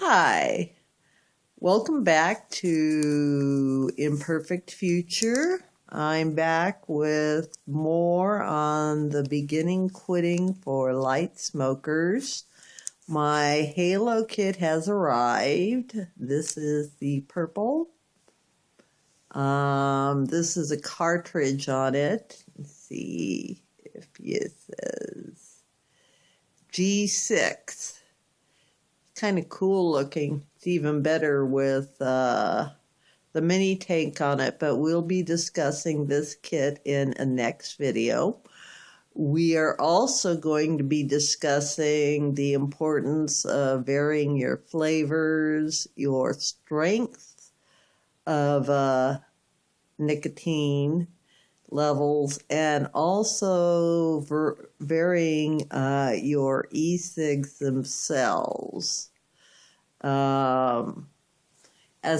Hi, welcome back to Imperfect Future. I'm back with more on the beginning quitting for light smokers. My Halo kit has arrived. This is the purple. This is a cartridge on it. Let's see if it says G6. Kind of cool looking. It's even better with the mini tank on it, but we'll be discussing this kit in a next video. We are also going to be discussing the importance of varying your flavors, your strength of nicotine levels, and also varying your e-cigs themselves. As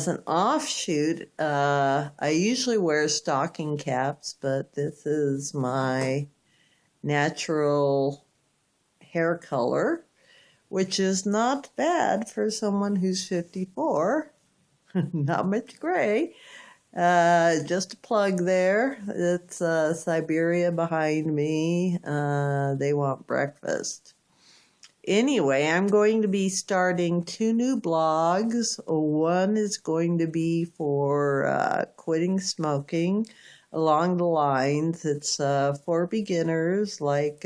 an offshoot, I usually wear stocking caps, but this is my natural hair color, which is not bad for someone who's 54. Not much gray. Just a plug there. It's Siberia behind me. They want breakfast. Anyway, I'm going to be starting 2 new blogs. One is going to be for quitting smoking along the lines. It's for beginners, like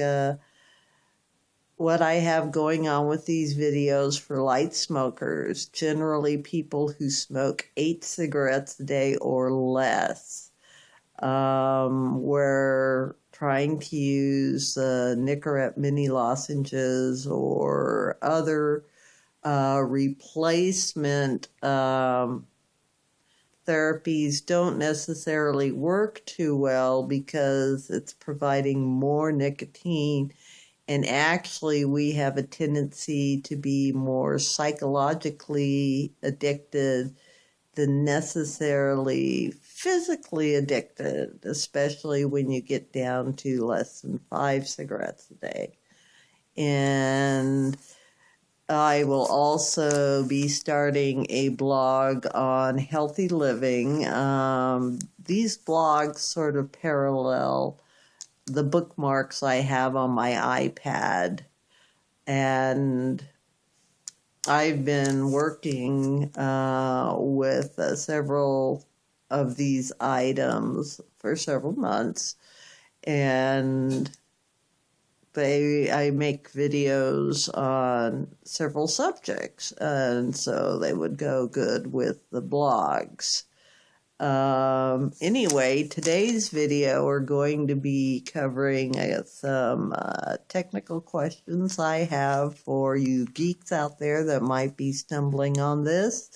what I have going on with these videos for light smokers, generally people who smoke 8 cigarettes a day or less. We're trying to use Nicorette mini lozenges or other replacement therapies don't necessarily work too well because it's providing more nicotine. And actually, we have a tendency to be more psychologically addicted than necessarily physically addicted, especially when you get down to less than 5 cigarettes a day. And I will also be starting a blog on healthy living. These blogs sort of parallel the bookmarks I have on my iPad, and I've been working with several of these items for several months, and I make videos on several subjects, and so they would go good with the blogs. Anyway, today's video we're going to be covering some technical questions I have for you geeks out there that might be stumbling on this.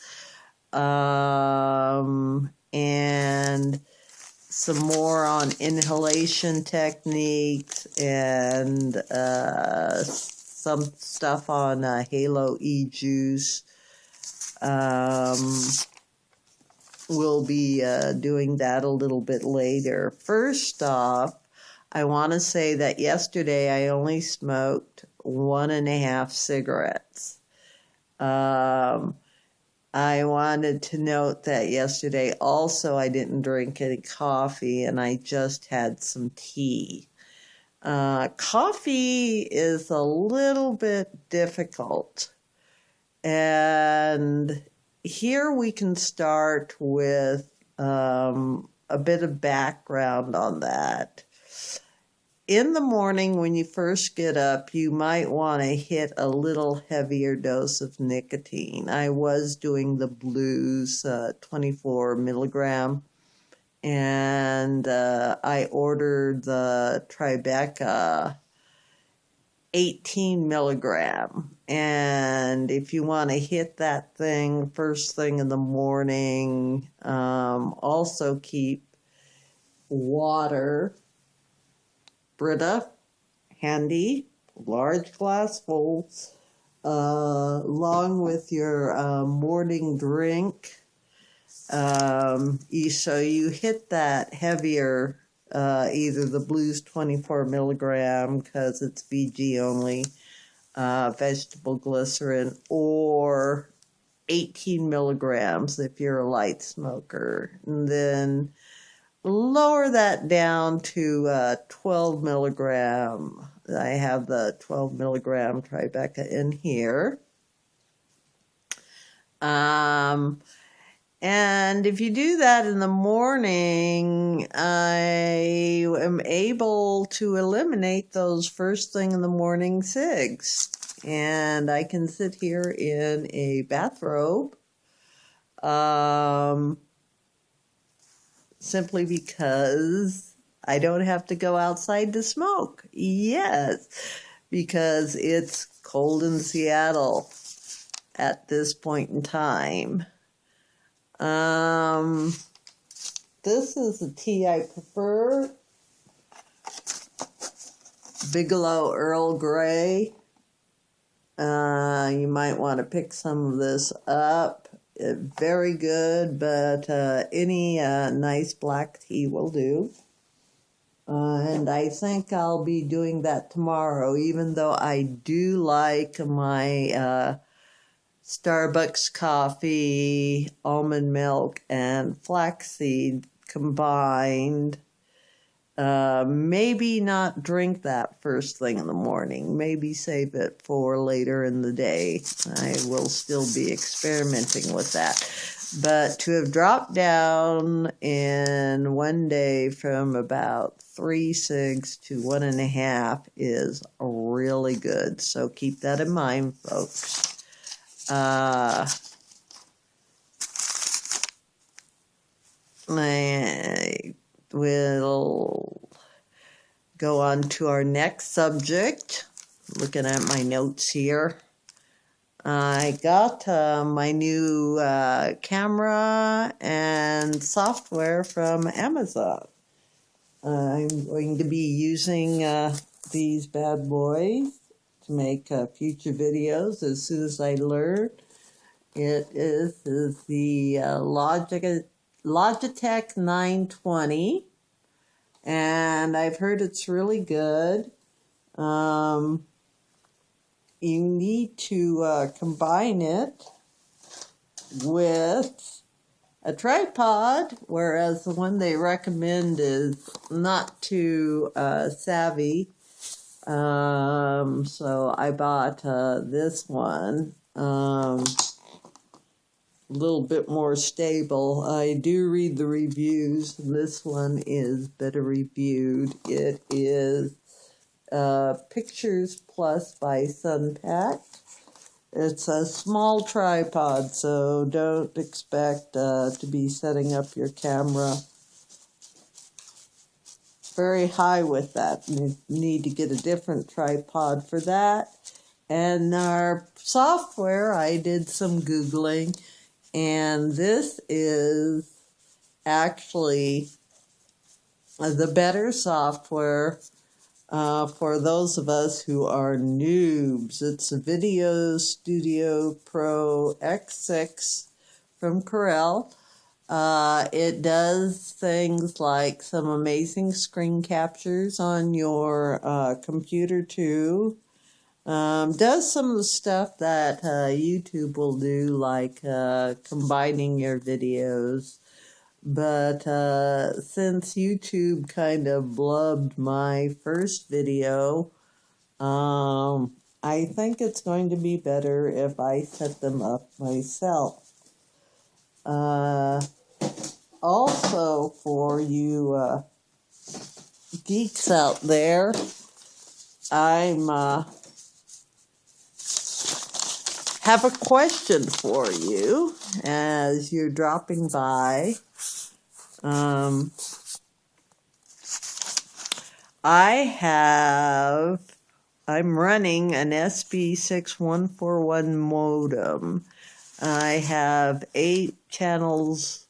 And some more on inhalation techniques and some stuff on Halo eJuice. We'll be doing that a little bit later. First off, I want to say that yesterday I only smoked 1.5 cigarettes. I wanted to note that yesterday also I didn't drink any coffee and I just had some tea. Coffee is a little bit difficult, and here we can start with a bit of background on that. In the morning when you first get up, you might want to hit a little heavier dose of nicotine. I was doing the blues 24 milligram, and I ordered the Tribeca 18 milligram. And if you want to hit that thing first thing in the morning, also keep water, Brita, handy, large glass full, along with your morning drink. So you hit that heavier, either the Blues 24 milligram because it's VG only, vegetable glycerin, or 18 milligrams if you're a light smoker. And then lower that down to 12 milligram. I have the 12 milligram Tribeca in here. And if you do that in the morning, I am able to eliminate those first thing in the morning cigs. And I can sit here in a bathrobe, simply because I don't have to go outside to smoke. Yes, because it's cold in Seattle at this point in time. This is the tea I prefer. Bigelow Earl Grey. You might want to pick some of this up. Very good, but any nice black tea will do. And I think I'll be doing that tomorrow, even though I do like my Starbucks coffee, almond milk, and flaxseed combined. Maybe not drink that first thing in the morning. Maybe save it for later in the day. I will still be experimenting with that. But to have dropped down in one day from about 3 cigs to 1.5 is really good. So keep that in mind, folks. I will go on to our next subject. Looking at my notes here. I got my new camera and software from Amazon. I'm going to be using these bad boys to make future videos as soon as I learn. It is the Logitech 920, and I've heard it's really good. You need to combine it with a tripod, whereas the one they recommend is not too savvy. So I bought this one, a little bit more stable. I do read the reviews. This one is better reviewed. It is Pictures Plus by Sunpack. It's a small tripod, so don't expect to be setting up your camera very high with that. You need to get a different tripod for that. And our software, I did some Googling, and this is actually the better software for those of us who are noobs. It's a Video Studio Pro X6 from Corel. It does things like some amazing screen captures on your computer too. Does some of the stuff that YouTube will do, like combining your videos. But since YouTube kind of blubbed my first video, I think it's going to be better if I set them up myself. Also, for you geeks out there, I'm have a question for you as you're dropping by. I'm running an SB6141 modem. I have 8 channels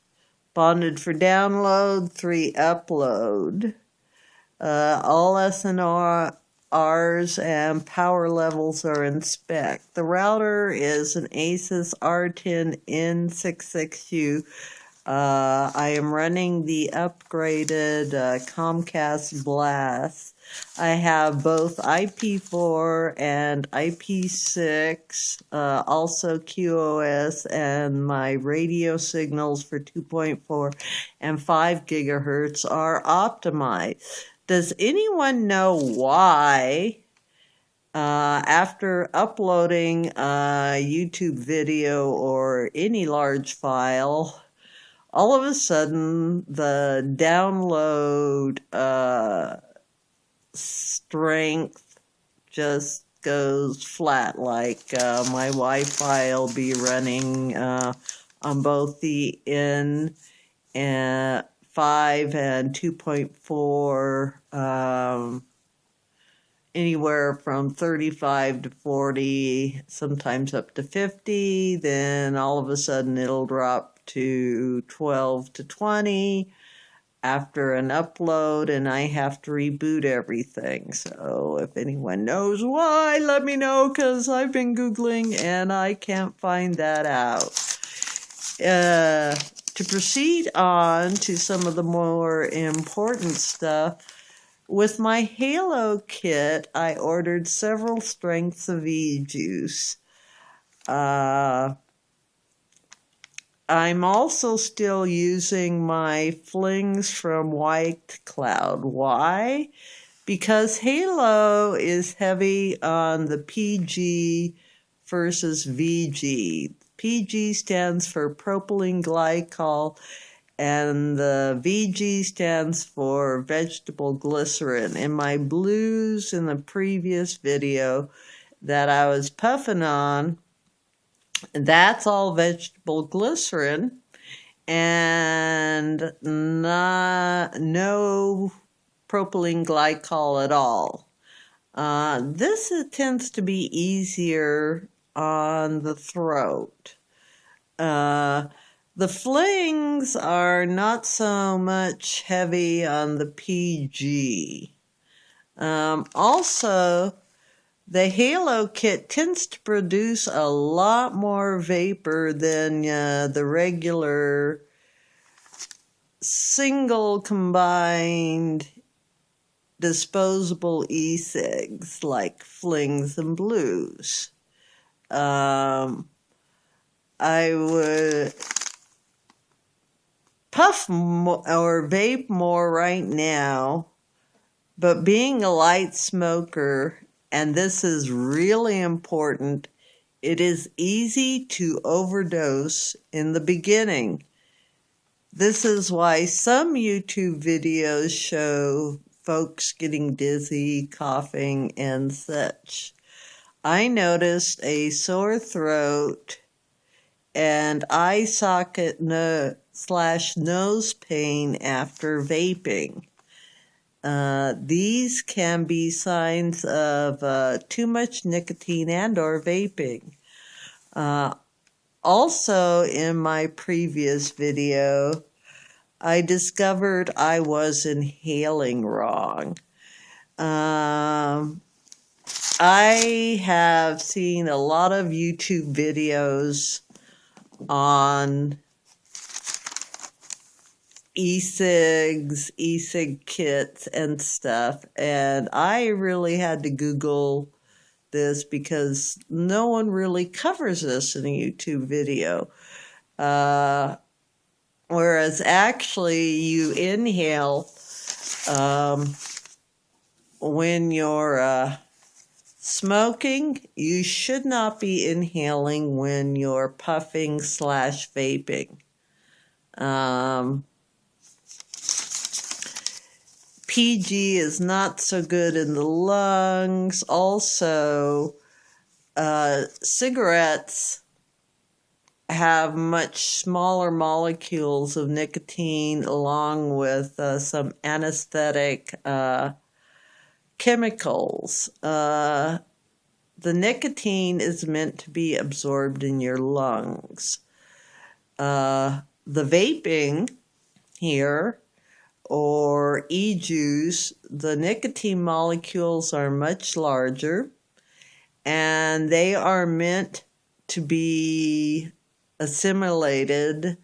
bonded for download, 3 upload. All SNRs and power levels are in spec. The router is an Asus R10N66U I am running the upgraded Comcast Blast. I have both IP4 and IP6, also QoS, and my radio signals for 2.4 and 5 gigahertz are optimized. Does anyone know why, after uploading a YouTube video or any large file, all of a sudden the download strength just goes flat? Like my Wi-Fi will be running on both the N and 5 and 2.4 anywhere from 35 to 40, sometimes up to 50. Then all of a sudden it'll drop to 12 to 20 after an upload, and I have to reboot everything. So if anyone knows why, let me know, because I've been Googling and I can't find that out. To proceed on to some of the more important stuff, with my Halo kit, I ordered several strengths of eJuice. I'm also still using my flings from White Cloud. Why? Because Halo is heavy on the PG versus VG. PG stands for propylene glycol, and the VG stands for vegetable glycerin. In my blues in the previous video that I was puffing on, that's all vegetable glycerin and no propylene glycol at all. This tends to be easier on the throat. The flings are not so much heavy on the PG. Also, the Halo kit tends to produce a lot more vapor than the regular single combined disposable e-cigs like flings and blues. I would puff or vape more right now, but being a light smoker, and this is really important, it is easy to overdose in the beginning. This is why some YouTube videos show folks getting dizzy, coughing, and such. I noticed a sore throat and eye socket /nose pain after vaping. These can be signs of too much nicotine and or vaping. Also, in my previous video, I discovered I was inhaling wrong. I have seen a lot of YouTube videos on e-cigs, e-cig kits, and stuff, and I really had to Google this because no one really covers this in a YouTube video. Whereas actually you inhale when you're smoking. You should not be inhaling when you're puffing /vaping. PG is not so good in the lungs. Also, cigarettes have much smaller molecules of nicotine along with some anesthetic chemicals. The nicotine is meant to be absorbed in your lungs. The vaping here, or eJuice, the nicotine molecules are much larger, and they are meant to be assimilated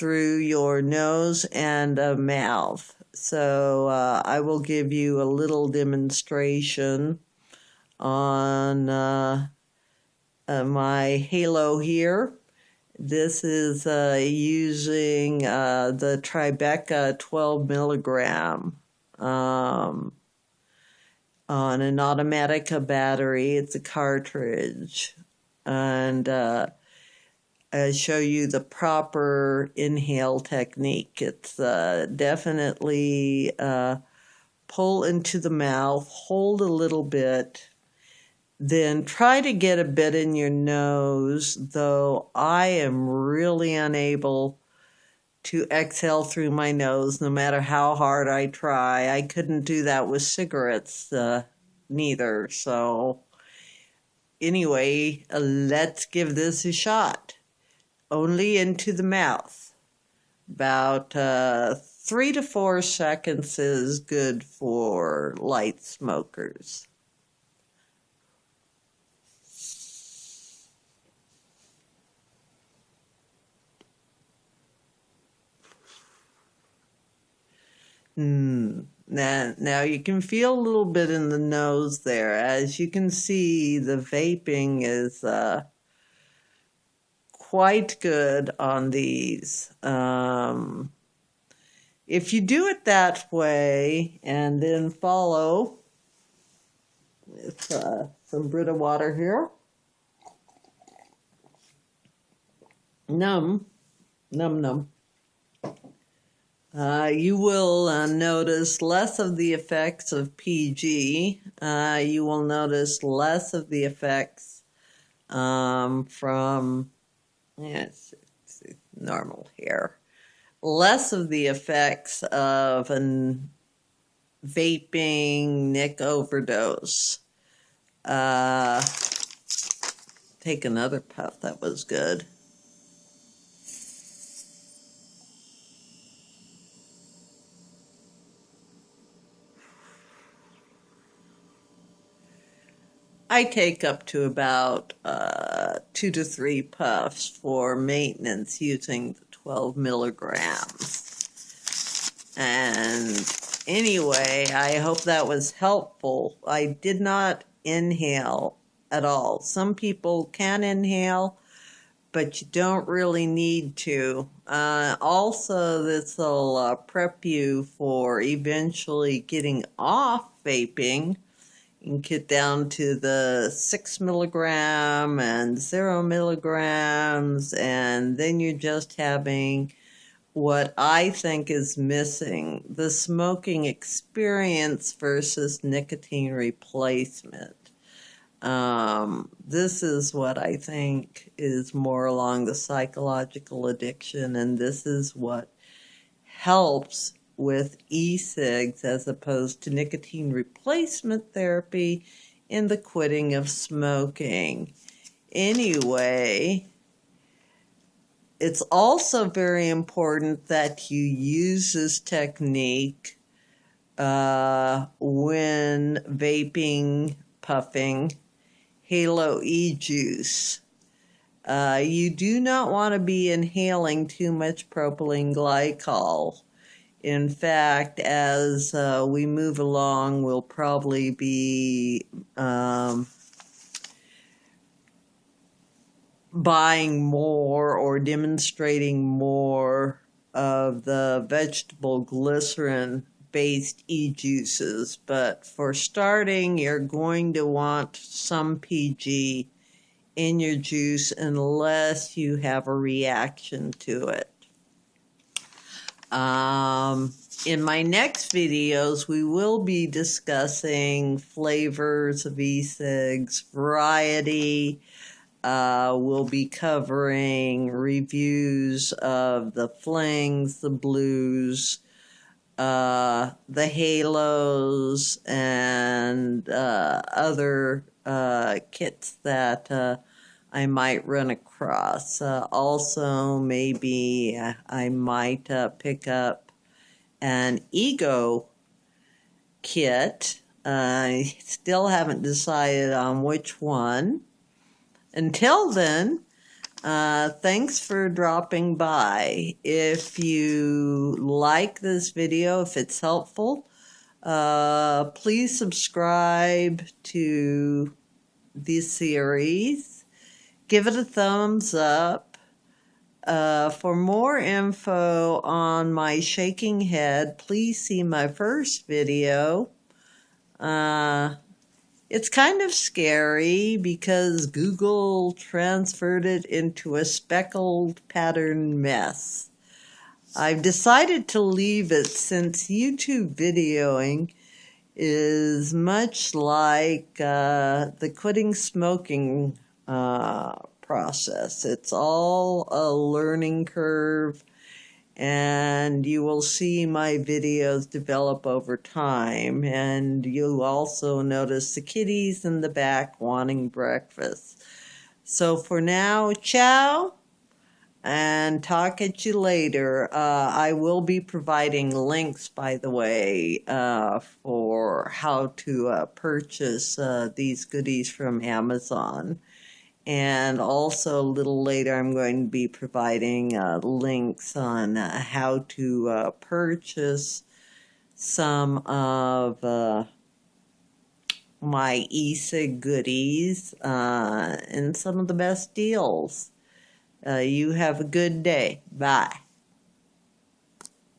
through your nose and mouth. So I will give you a little demonstration on my halo here. This is using the Tribeca 12 milligram on an Automatica battery. It's a cartridge. And I show you the proper inhale technique. It's definitely pull into the mouth, hold a little bit, then try to get a bit in your nose, though I am really unable to exhale through my nose no matter how hard I try. I couldn't do that with cigarettes neither. So anyway, let's give this a shot. Only into the mouth. About 3 to 4 seconds is good for light smokers. Now you can feel a little bit in the nose there. As you can see, the vaping is quite good on these. If you do it that way and then follow with some Brita water here, num, you will notice less of the effects of PG. You will notice less of the effects from it's normal hair. Less of the effects of a vaping nic overdose. Take another puff. That was good. I take up to about 2 to 3 puffs for maintenance using the 12 milligrams. And anyway, I hope that was helpful. I did not inhale at all. Some people can inhale, but you don't really need to. Also, this will prep you for eventually getting off vaping. You can get down to the 6 milligram and 0 milligrams, and then you're just having what I think is missing, the smoking experience versus nicotine replacement. This is what I think is more along the psychological addiction, and this is what helps with e-cigs as opposed to nicotine replacement therapy in the quitting of smoking. Anyway, it's also very important that you use this technique when vaping, puffing, Halo eJuice. You do not want to be inhaling too much propylene glycol. In fact, as we move along, we'll probably be buying more or demonstrating more of the vegetable glycerin-based e-juices. But for starting, you're going to want some PG in your juice unless you have a reaction to it. In my next videos, we will be discussing flavors of e-cigs, variety. We'll be covering reviews of the flings, the blues, the halos, and other kits that I might run across. Also, maybe I might pick up an ego kit. I still haven't decided on which one. Until then, Thanks for dropping by. If you like this video, if it's helpful, please subscribe to this series. Give it a thumbs up. For more info on my shaking head, please see my first video. It's kind of scary because Google transferred it into a speckled pattern mess. I've decided to leave it since YouTube videoing is much like the quitting smoking process. It's all a learning curve, and you will see my videos develop over time, and you'll also notice the kitties in the back wanting breakfast. So for now, ciao, and talk at you later. I will be providing links, by the way, for how to purchase these goodies from Amazon. And also a little later, I'm going to be providing links on how to purchase some of my e-cig goodies and some of the best deals. You have a good day. Bye.